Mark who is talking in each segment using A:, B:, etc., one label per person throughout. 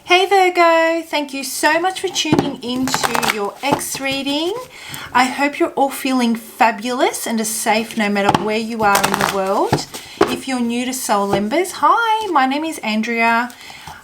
A: Hey Virgo, thank you so much for tuning into your Ex reading. I hope you're all feeling fabulous and are safe no matter where you are in the world. If you're new to Soul Embers, hi, my name is Andrea.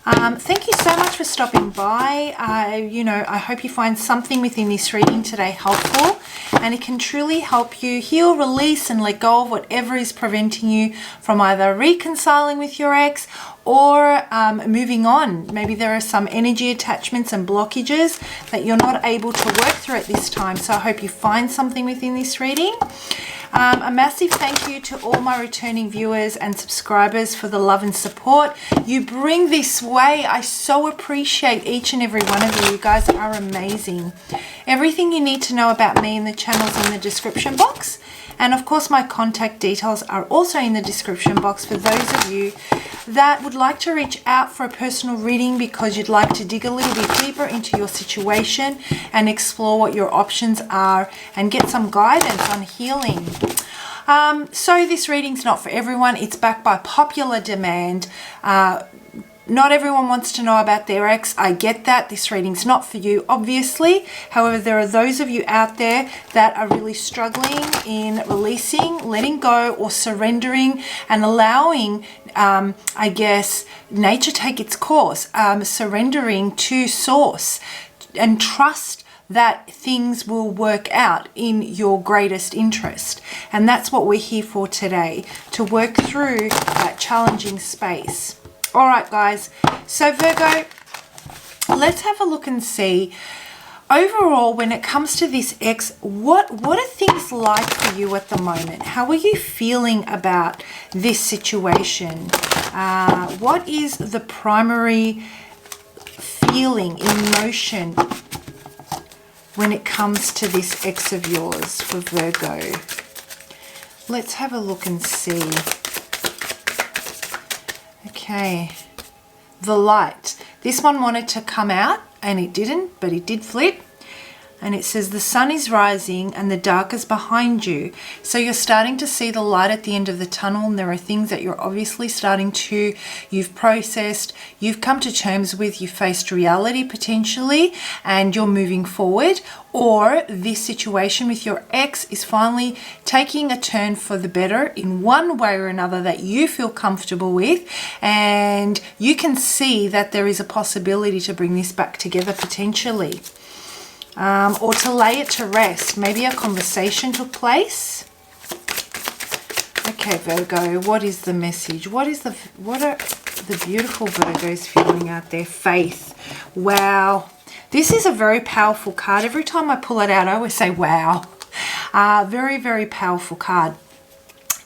A: Thank you so much for stopping by. I hope you find something within this reading today helpful, and it can truly help you heal, release, and let go of whatever is preventing you from either reconciling with your ex or moving on. Maybe there are some energy attachments and blockages that you're not able to work through at this time. So I hope you find something within this reading. A massive thank you to all my returning viewers and subscribers for the love and support you bring this way. I so appreciate each and every one of you. You guys are amazing. Everything you need to know about me and the channel's in the description box. And of course, my contact details are also in the description box for those of you that would like to reach out for a personal reading because you'd like to dig a little bit deeper into your situation and explore what your options are and get some guidance on healing. So this reading's not for everyone. It's backed by popular demand. Not everyone wants to know about their ex. I get that. This reading's not for you, obviously. However, there are those of you out there that are really struggling in releasing, letting go, or surrendering and allowing, nature take its course, surrendering to source and trust that things will work out in your greatest interest. And that's what we're here for today, to work through that challenging space. All right, guys, so Virgo, let's have a look and see, overall, when it comes to this ex, what are things like for you at the moment? How are you feeling about this situation? What is the primary feeling, emotion when it comes to this ex of yours for Virgo? Let's have a look and see. Okay, the light. This one wanted to come out and it didn't, but it did flip. And it says the sun is rising and the dark is behind you. So you're starting to see the light at the end of the tunnel, and there are things that you're obviously you've processed, you've come to terms with, you faced reality potentially, and you're moving forward. Or this situation with your ex is finally taking a turn for the better in one way or another that you feel comfortable with, and you can see that there is a possibility to bring this back together potentially. Or to lay it to rest. Maybe a conversation took place. Okay, Virgo, what is the message? What are the beautiful Virgos feeling out there? Faith. Wow. This is a very powerful card. Every time I pull it out, I always say, wow. Very, very powerful card.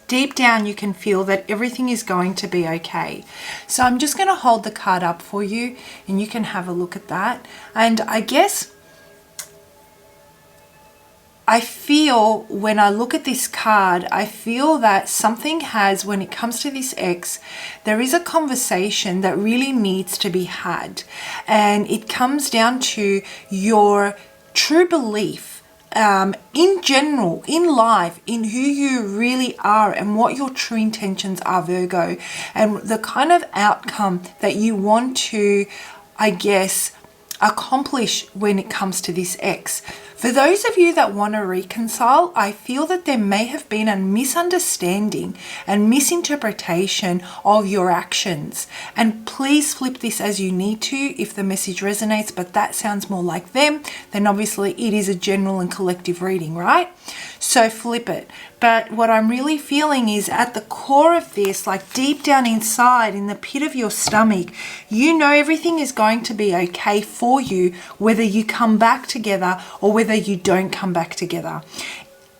A: Deep down, you can feel that everything is going to be okay. So I'm just going to hold the card up for you, and you can have a look at that. And I guess I feel, when I look at this card, I feel that something has, when it comes to this ex, there is a conversation that really needs to be had. And it comes down to your true belief in general, in life, in who you really are and what your true intentions are, Virgo, and the kind of outcome that you want to, accomplish when it comes to this ex. For those of you that want to reconcile, I feel that there may have been a misunderstanding and misinterpretation of your actions. And please flip this as you need to if the message resonates, but that sounds more like them, then obviously it is a general and collective reading, right? So flip it. But what I'm really feeling is at the core of this, like deep down inside in the pit of your stomach, you know everything is going to be okay for you, whether you come back together or whether you don't come back together.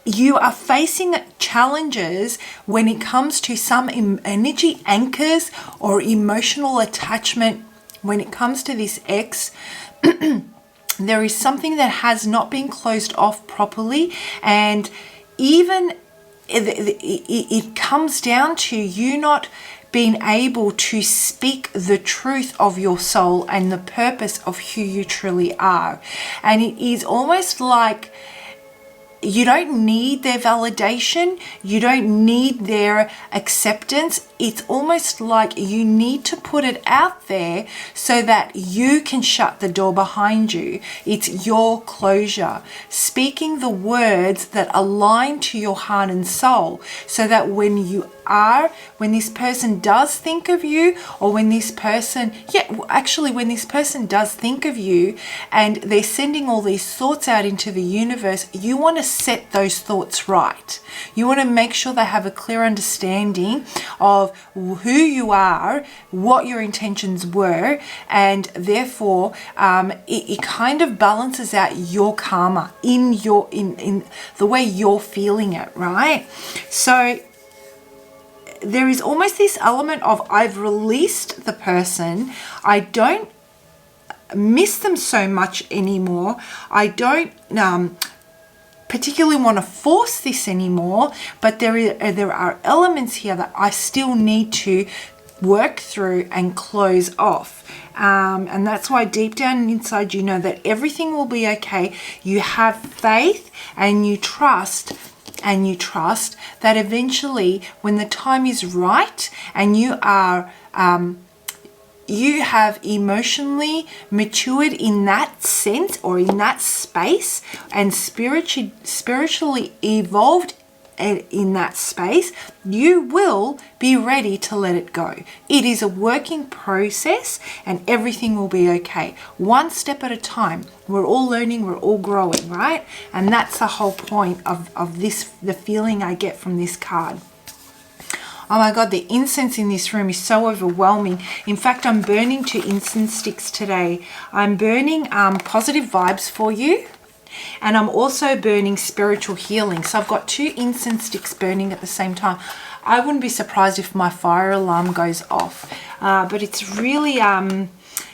A: You are facing challenges when it comes to some energy anchors or emotional attachment. When it comes to this ex, there is something that has not been closed off properly, and even it comes down to you not being able to speak the truth of your soul and the purpose of who you truly are. And it is almost like you don't need their validation, you don't need their acceptance. it's almost like you need to put it out there so that you can shut the door behind you. It's your closure. Speaking the words that align to your heart and soul, so that when this person does think of you, or when this person does think of you and they're sending all these thoughts out into the universe, you want to set those thoughts right. You want to make sure they have a clear understanding of who you are, what your intentions were, and therefore it kind of balances out your karma in the way you're feeling it, right? So there is almost this element of, I've released the person, I don't miss them so much anymore, I don't particularly want to force this anymore, but there are elements here that I still need to work through and close off. And that's why deep down inside you know that everything will be okay. You have faith and you trust that eventually, when the time is right and you have emotionally matured in that sense, or in that space, and spiritually evolved in that space, you will be ready to let it go. It is a working process and everything will be okay. One step at a time. We're all learning, we're all growing, right? And that's the whole point of this, the feeling I get from this card. Oh my God, the incense in this room is so overwhelming. In fact, I'm burning 2 incense sticks today. I'm burning positive vibes for you. And I'm also burning spiritual healing. So I've got 2 incense sticks burning at the same time. I wouldn't be surprised if my fire alarm goes off. But it's really,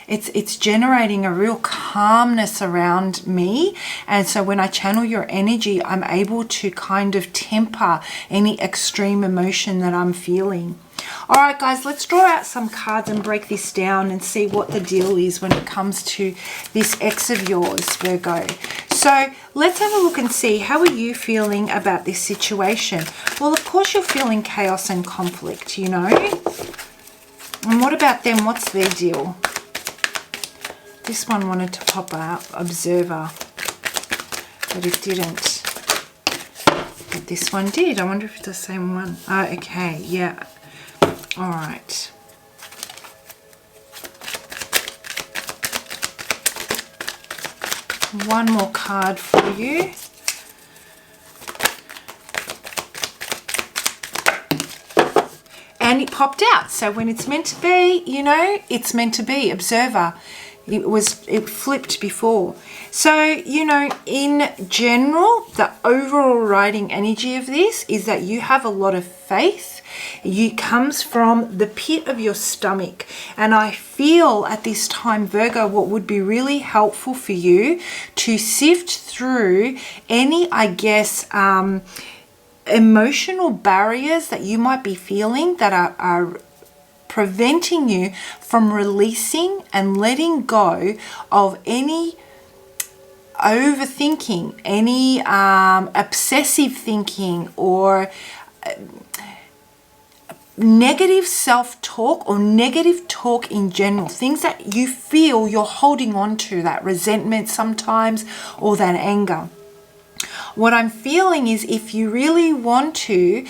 A: it's generating a real calmness around me. And so when I channel your energy, I'm able to kind of temper any extreme emotion that I'm feeling. All right, guys, let's draw out some cards and break this down and see what the deal is when it comes to this ex of yours, Virgo. So let's have a look and see, how are you feeling about this situation? Well, of course, you're feeling chaos and conflict, you know. And what about them? What's their deal? This one wanted to pop out, observer, but it didn't. But this one did. I wonder if it's the same one. Oh, okay, yeah. All right. One more card for you. And it popped out. So when it's meant to be, you know, it's meant to be. Observer. It flipped before. So, you know, in general, the overriding energy of this is that you have a lot of faith. It comes from the pit of your stomach. And I feel at this time, Virgo, what would be really helpful for you to sift through any, I guess, emotional barriers that you might be feeling that are preventing you from releasing and letting go of any overthinking, any obsessive thinking, or negative self-talk, or negative talk in general, things that you feel you're holding on to, that resentment sometimes, or that anger. What I'm feeling is, if you really want to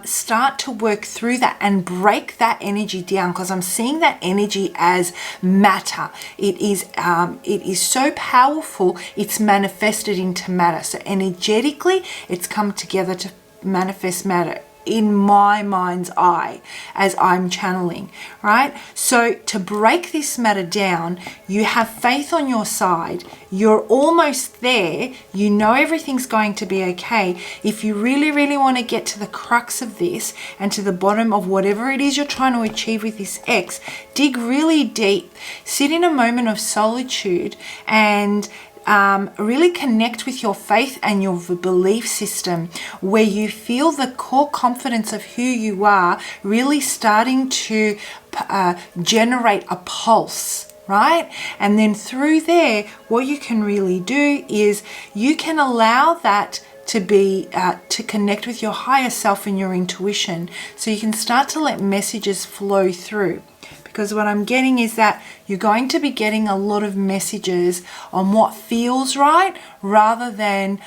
A: start to work through that and break that energy down, because I'm seeing that energy as matter. It is so powerful, it's manifested into matter. So energetically, it's come together to manifest matter in my mind's eye as I'm channeling, right? So to break this matter down, you have faith on your side. You're almost there. You know everything's going to be okay. If you really, really want to get to the crux of this and to the bottom of whatever it is you're trying to achieve with this ex, dig really deep, sit in a moment of solitude, and really connect with your faith and your belief system, where you feel the core confidence of who you are really starting to generate a pulse, right? And then through there, what you can really do is you can allow that to be to connect with your higher self and your intuition, so you can start to let messages flow through. Because what I'm getting is that you're going to be getting a lot of messages on what feels right rather than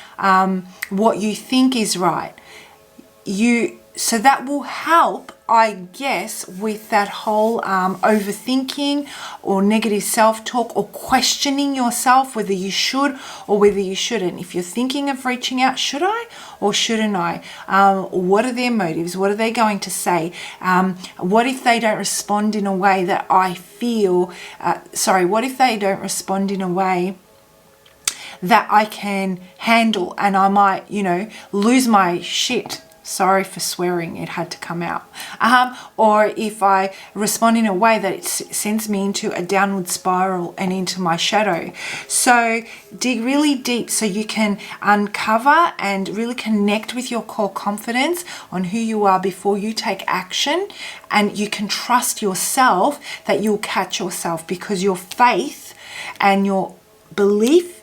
A: what you think is right. So that will help, I guess, with that whole overthinking or negative self-talk or questioning yourself whether you should or whether you shouldn't. If you're thinking of reaching out, should I or shouldn't I? What are their motives? What are they going to say? What if they don't respond in a way that I feel, what if they don't respond in a way that I can handle and I might, lose my shit? Sorry for swearing, it had to come out. Or if I respond in a way that it sends me into a downward spiral and into my shadow. So dig really deep so you can uncover and really connect with your core confidence on who you are before you take action. And you can trust yourself that you'll catch yourself, because your faith and your belief,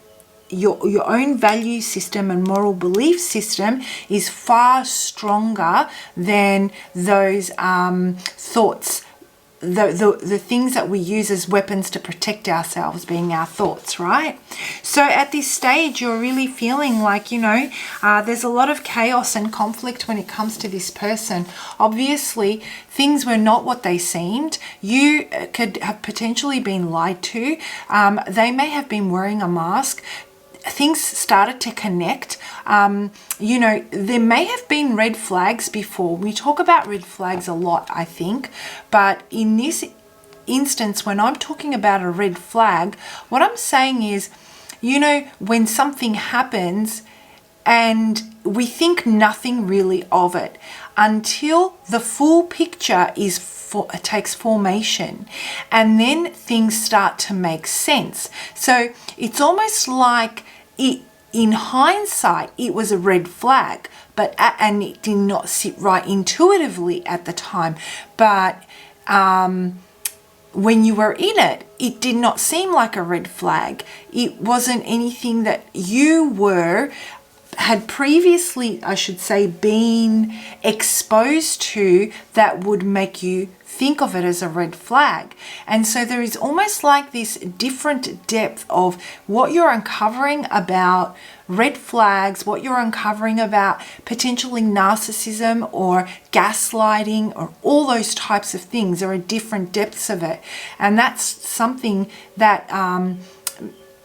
A: your own value system and moral belief system is far stronger than those thoughts, the things that we use as weapons to protect ourselves, being our thoughts, right? So at this stage, you're really feeling like, there's a lot of chaos and conflict when it comes to this person. Obviously, things were not what they seemed. You could have potentially been lied to. They may have been wearing a mask. Things started to connect. There may have been red flags before. We talk about red flags a lot, I think. But in this instance, when I'm talking about a red flag, what I'm saying is, when something happens and we think nothing really of it until the full picture takes formation, and then things start to make sense. So it's almost like in hindsight, it was a red flag, and it did not sit right intuitively at the time. But when you were in it, it did not seem like a red flag. It wasn't anything that you had previously, I should say, been exposed to that would make you think of it as a red flag. And so there is almost like this different depth of what you're uncovering about red flags, what you're uncovering about potentially narcissism or gaslighting or all those types of things. There are different depths of it. And that's something that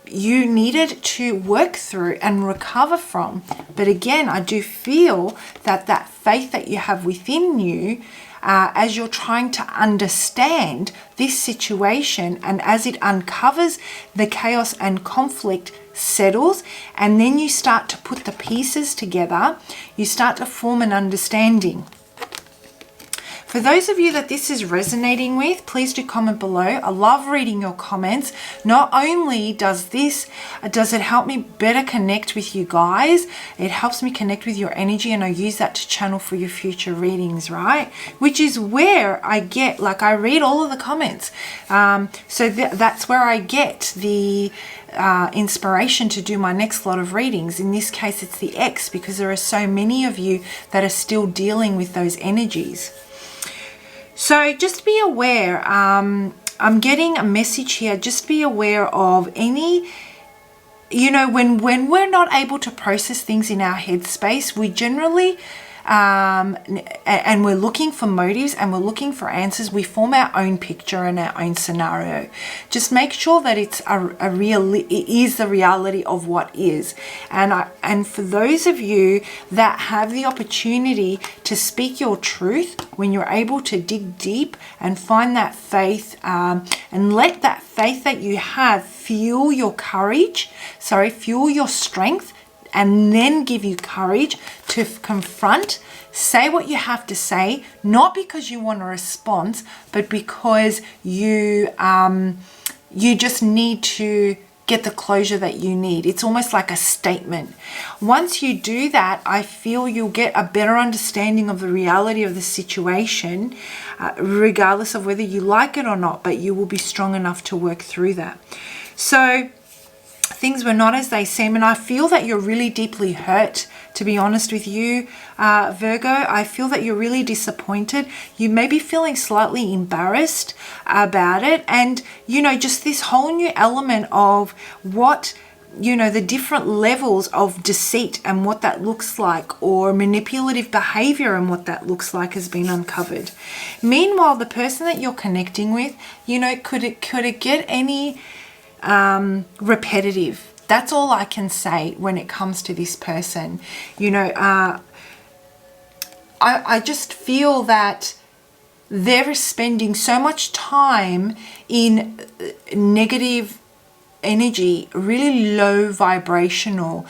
A: you needed to work through and recover from. But again, I do feel that faith that you have within you, as you're trying to understand this situation, and as it uncovers the chaos and conflict settles, and then you start to put the pieces together, you start to form an understanding. For those of you that this is resonating with, please do comment below. I love reading your comments. Not only does it help me better connect with you guys, it helps me connect with your energy, and I use that to channel for your future readings, right? Which is where I get, I read all of the comments. So that's where I get the inspiration to do my next lot of readings. In this case, it's the X, because there are so many of you that are still dealing with those energies. So just be aware, I'm getting a message here, just be aware of any, when we're not able to process things in our headspace, we generally, and we're looking for motives and we're looking for answers, we form our own picture and our own scenario. Just make sure that it is the reality of what is. And for those of you that have the opportunity to speak your truth, when you're able to dig deep and find that faith, and let that faith that you have fuel your courage, fuel your strength, and then give you courage to confront, say what you have to say, not because you want a response, but because you just need to get the closure that you need. It's almost like a statement. Once you do that, I feel you'll get a better understanding of the reality of the situation, regardless of whether you like it or not, but you will be strong enough to work through that. So things were not as they seem, and I feel that you're really deeply hurt, to be honest with you, Virgo. I feel that you're really disappointed. You may be feeling slightly embarrassed about it, and you know, just this whole new element of what, you know, the different levels of deceit and what that looks like, or manipulative behavior and what that looks like, has been uncovered. Meanwhile, the person that you're connecting with, you know, could it get any repetitive? That's all I can say when it comes to this person. You know, I just feel that they're spending so much time in negative energy, really low vibrational,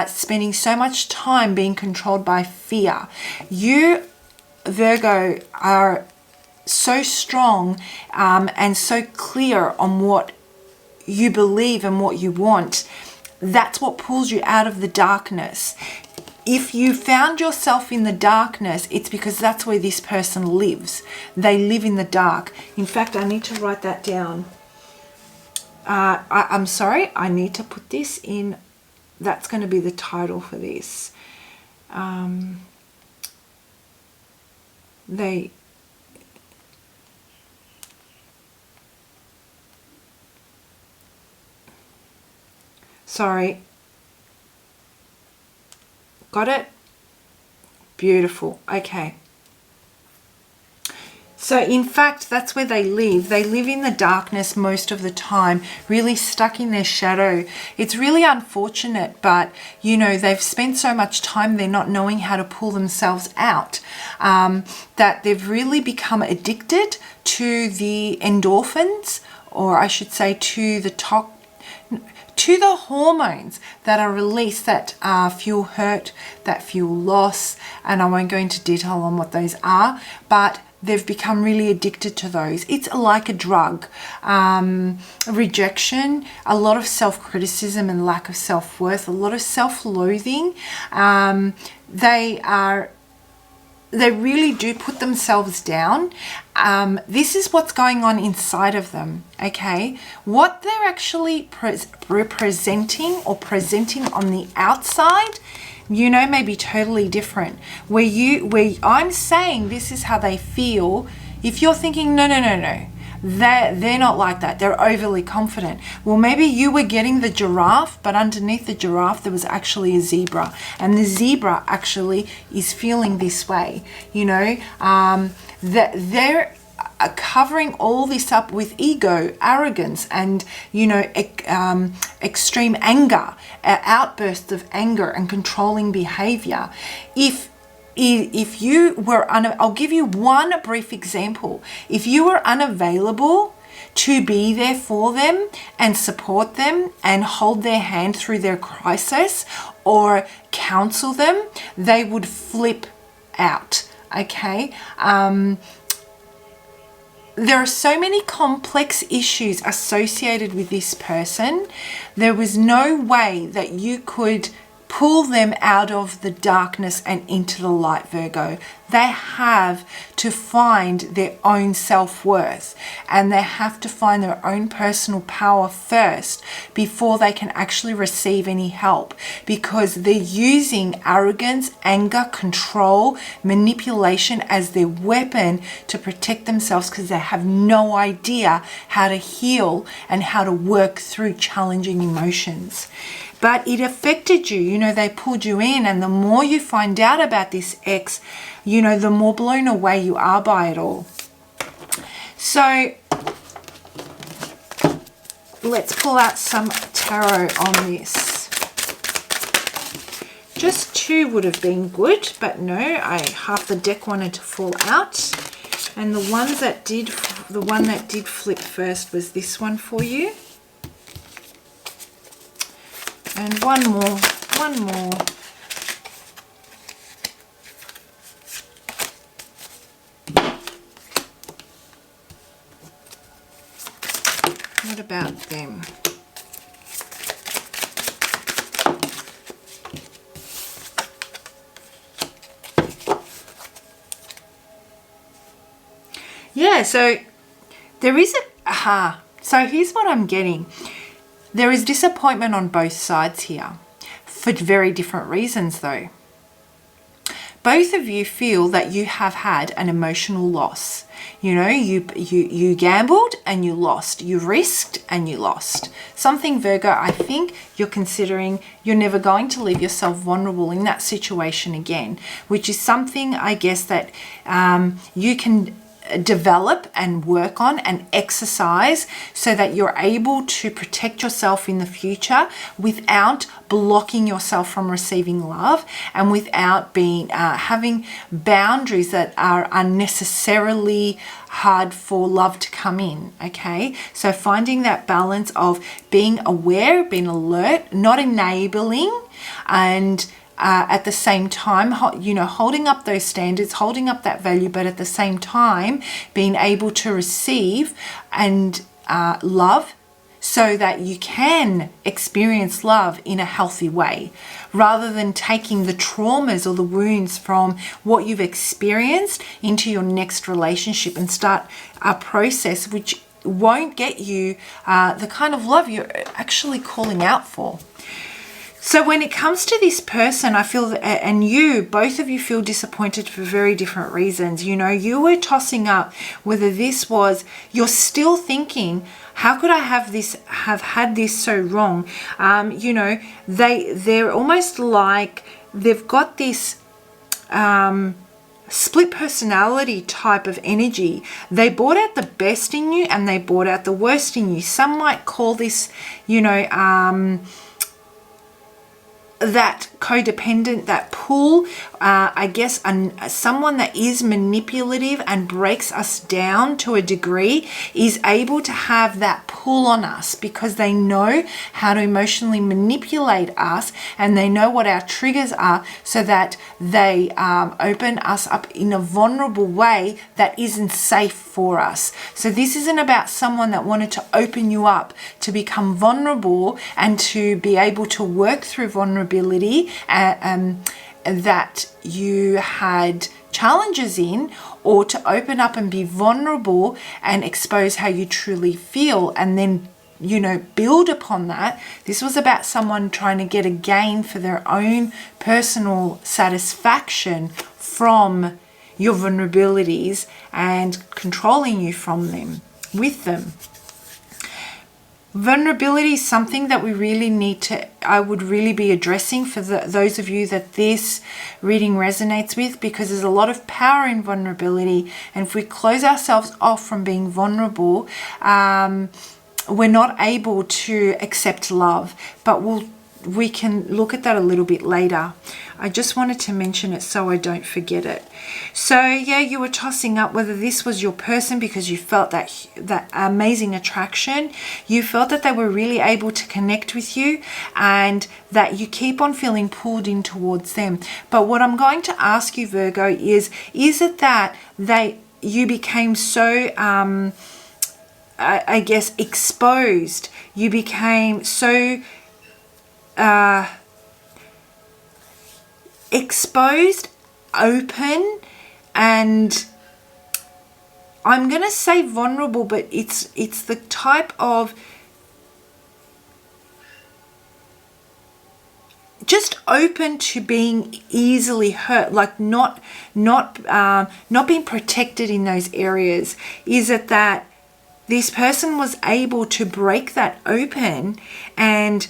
A: spending so much time being controlled by fear. You, Virgo, are so strong and so clear on what you believe and what you want. That's what pulls you out of the darkness. If you found yourself in the darkness, it's because that's where this person lives. They live in the dark. In fact, I need to write that down. I'm sorry, I need to put this in. That's going to be the title for this. Sorry. Got it? Beautiful. Okay. So in fact, that's where they live. They live in the darkness most of the time, really stuck in their shadow. It's really unfortunate, but you know, they've spent so much time there not knowing how to pull themselves out, that they've really become addicted to the endorphins, or I should say to the hormones that are released that fuel hurt, that fuel loss, and I won't go into detail on what those are, but they've become really addicted to those. It's like a drug. Rejection, a lot of self-criticism and lack of self-worth, a lot of self-loathing. They really do put themselves down. This is what's going on inside of them, okay? What they're actually representing or presenting on the outside, you know, may be totally different. Where I'm saying this is how they feel, if you're thinking, no, they're not like that, they're overly confident. Well, maybe you were getting the giraffe, but underneath the giraffe there was actually a zebra, and the zebra actually is feeling this way, you know. That they're covering all this up with ego, arrogance, and you know, extreme anger, outbursts of anger and controlling behavior. If you were I'll give you one brief example. If you were unavailable to be there for them and support them and hold their hand through their crisis or counsel them, they would flip out, okay? There are so many complex issues associated with this person. There was no way that you could pull them out of the darkness and into the light, Virgo. They have to find their own self-worth, and they have to find their own personal power first before they can actually receive any help, because they're using arrogance, anger, control, manipulation as their weapon to protect themselves, because they have no idea how to heal and how to work through challenging emotions. But it affected you, you know, they pulled you in, and the more you find out about this ex, you know, the more blown away you are by it all. So let's pull out some tarot on this. Just two would have been good, but no, half the deck wanted to fall out. And the one that did flip first was this one for you. And one more. What about them? Yeah, so there is so here's what I'm getting. There is disappointment on both sides here for very different reasons though. Both of you feel that you have had an emotional loss. You know, you gambled and you lost. You risked and you lost. Something, Virgo, I think you're considering you're never going to leave yourself vulnerable in that situation again, which is something, I guess, that you can develop and work on and exercise so that you're able to protect yourself in the future without blocking yourself from receiving love and without being having boundaries that are unnecessarily hard for love to come in. Okay, so finding that balance of being aware, being alert, not enabling, and at the same time, you know, holding up those standards, holding up that value, but at the same time being able to receive and love so that you can experience love in a healthy way, rather than taking the traumas or the wounds from what you've experienced into your next relationship and start a process which won't get you the kind of love you're actually calling out for. So when it comes to this person, I feel that, and you, both of you feel disappointed for very different reasons. You know, you were tossing up whether this was, you're still thinking, how could I have had this so wrong? You know, they're almost like they've got this split personality type of energy. They brought out the best in you and they brought out the worst in you. Some might call this, you know, that codependent, that pull, I guess, someone that is manipulative and breaks us down to a degree is able to have that pull on us because they know how to emotionally manipulate us and they know what our triggers are, so that they open us up in a vulnerable way that isn't safe for us. So this isn't about someone that wanted to open you up to become vulnerable and to be able to work through vulnerability that you had challenges in, or to open up and be vulnerable and expose how you truly feel and then, you know, build upon that. This was about someone trying to get a gain for their own personal satisfaction from your vulnerabilities and controlling you from them, with them. Vulnerability is something that we really need to, I would really be addressing for those of you that this reading resonates with, because there's a lot of power in vulnerability. And if we close ourselves off from being vulnerable, we're not able to accept love. But we can look at that a little bit later. I just wanted to mention it so I don't forget it. So yeah, you were tossing up whether this was your person because you felt that amazing attraction. You felt that they were really able to connect with you and that you keep on feeling pulled in towards them. But what I'm going to ask you, Virgo, is it that you became so I guess exposed, you became so exposed, open, and I'm gonna say vulnerable, but it's the type of just open to being easily hurt, like not being protected in those areas. Is it that this person was able to break that open and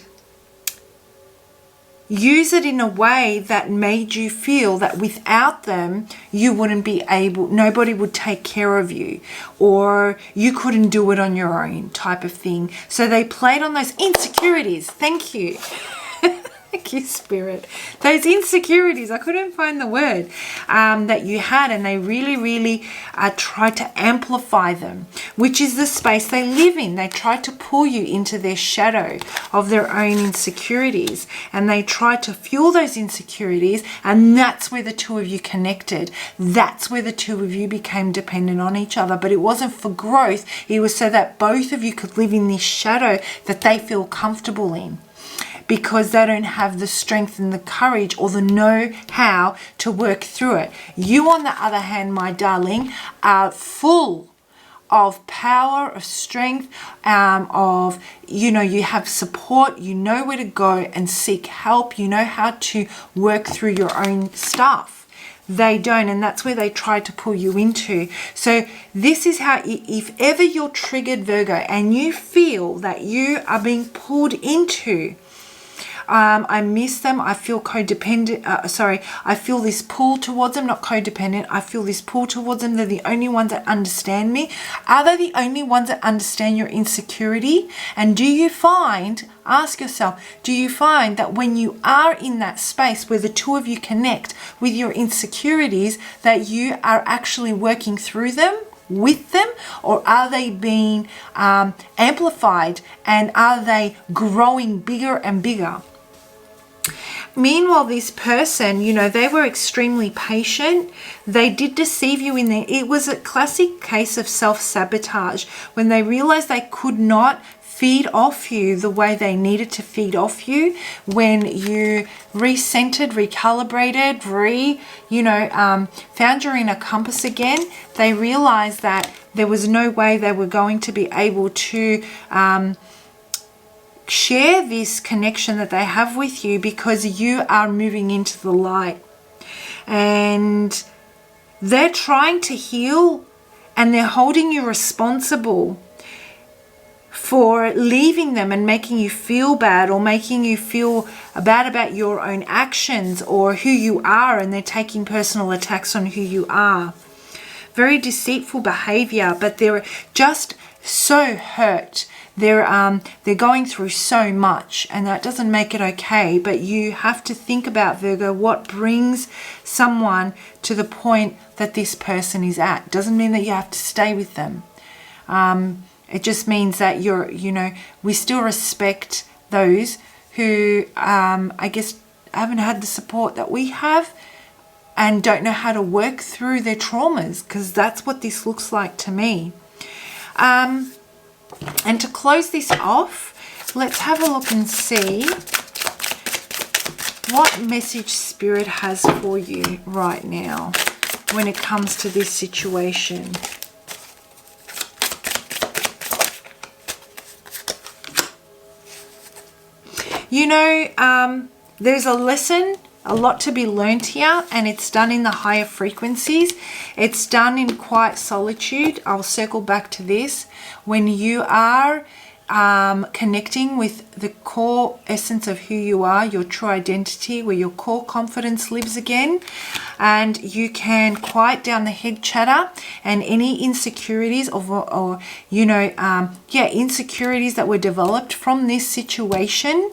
A: use it in a way that made you feel that without them you wouldn't be able, nobody would take care of you, or you couldn't do it on your own type of thing. So they played on those insecurities. Thank you. Thank you, Spirit. Those insecurities, I couldn't find the word, that you had, and they really tried to amplify them, which is the space they live in. They tried to pull you into their shadow of their own insecurities, and they tried to fuel those insecurities, and that's where the two of you connected. That's where the two of you became dependent on each other. But it wasn't for growth. It was so that both of you could live in this shadow that they feel comfortable in, because they don't have the strength and the courage or the know-how to work through it. You, on the other hand, my darling, are full of power, of strength, of, you know, you have support, you know where to go and seek help, you know how to work through your own stuff. They don't, and that's where they try to pull you into. So this is how, if ever you're triggered, Virgo, and you feel that you are being pulled into, I miss them, I feel codependent, I feel this pull towards them, not codependent, I feel this pull towards them, they're the only ones that understand me. Are they the only ones that understand your insecurity? And do you find, ask yourself, do you find that when you are in that space where the two of you connect with your insecurities, that you are actually working through them, with them, or are they being amplified, and are they growing bigger and bigger? Meanwhile, this person, you know, they were extremely patient. They did deceive you in there. It was a classic case of self-sabotage when they realized they could not feed off you the way they needed to feed off you. When you recentered, recalibrated, found your inner compass again, they realized that there was no way they were going to be able to share this connection that they have with you, because you are moving into the light. And they're trying to heal, and they're holding you responsible for leaving them and making you feel bad, or making you feel bad about your own actions or who you are, and they're taking personal attacks on who you are. Very deceitful behavior, but they're just so hurt. They're going through so much, and that doesn't make it okay. But you have to think about, Virgo, what brings someone to the point that this person is at. Doesn't mean that you have to stay with them. It just means that we still respect those who, I guess, haven't had the support that we have and don't know how to work through their traumas, because that's what this looks like to me. And to close this off, let's have a look and see what message Spirit has for you right now when it comes to this situation. You know, there's a lesson, a lot to be learned here, and it's done in the higher frequencies. It's done in quiet solitude. I'll circle back to this. When you are connecting with the core essence of who you are, your true identity, where your core confidence lives again, and you can quiet down the head chatter and any insecurities insecurities that were developed from this situation.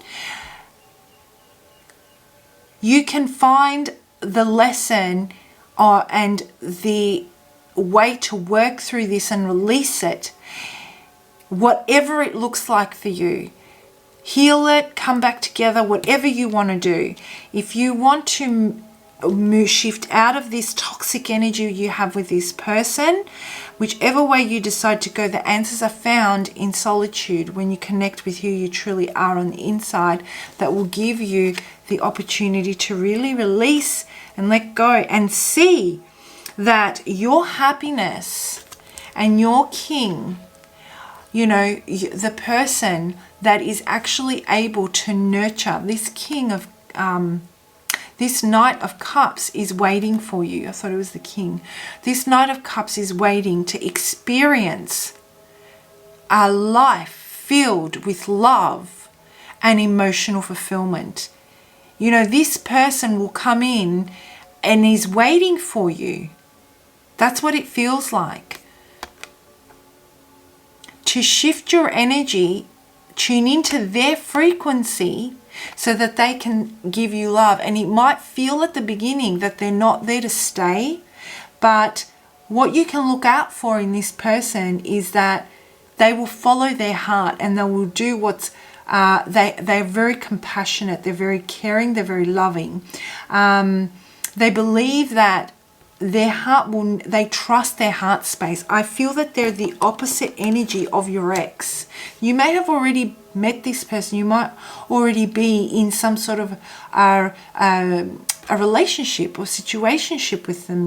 A: You can find the lesson and the way to work through this and release it, whatever it looks like for you. Heal it, come back together, whatever you want to do. If you want to shift out of this toxic energy you have with this person, whichever way you decide to go, the answers are found in solitude, when you connect with who you truly are on the inside. That will give you the opportunity to really release and let go, and see that your happiness and your king, the person that is actually able to nurture this king of this Knight of Cups is waiting for you. I thought it was the King. This Knight of Cups is waiting to experience a life filled with love and emotional fulfillment. This person will come in and is waiting for you. That's what it feels like. To shift your energy, tune into their frequency, so that they can give you love. And it might feel at the beginning that they're not there to stay, but what you can look out for in this person is that they will follow their heart, and they will do what's they're very compassionate, they're very caring, they're very loving. They believe that they trust their heart space. I feel that they're the opposite energy of your ex. You may have already met this person. You might already be in some sort of a relationship or situationship with them,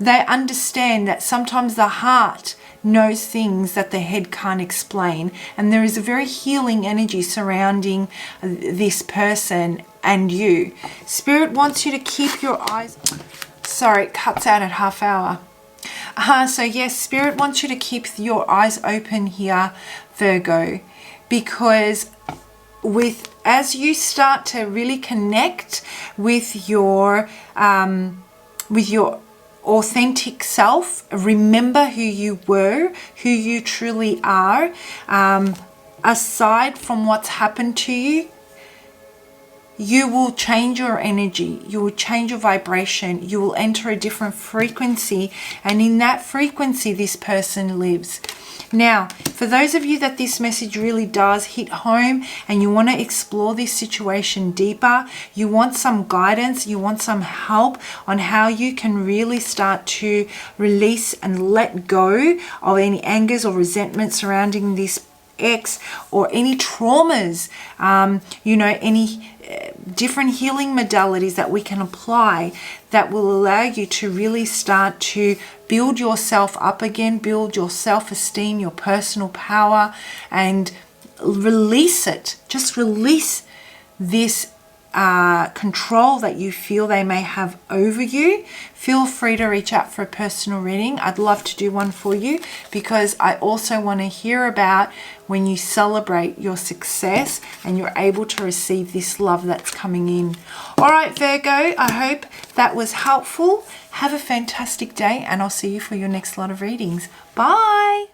A: They understand that sometimes the heart knows things that the head can't explain, and there is a very healing energy surrounding this person and you. Spirit wants you to keep your eyes... Sorry, it cuts out at half hour. So yes, Spirit wants you to keep your eyes open here, Virgo, because as you start to really connect with your authentic self, remember who you were, who you truly are, aside from what's happened to you, you will change your energy, you will change your vibration, you will enter a different frequency, and in that frequency this person lives. Now, for those of you that this message really does hit home and you want to explore this situation deeper, you want some guidance, you want some help on how you can really start to release and let go of any angers or resentment surrounding this ex, or any traumas, any different healing modalities that we can apply that will allow you to really start to build yourself up again, build your self-esteem, your personal power, and release it. Just release this control that you feel they may have over you. Feel free to reach out for a personal reading. I'd love to do one for you, because I also want to hear about when you celebrate your success and you're able to receive this love that's coming in. All right, Virgo, I hope that was helpful. Have a fantastic day, and I'll see you for your next lot of readings. Bye.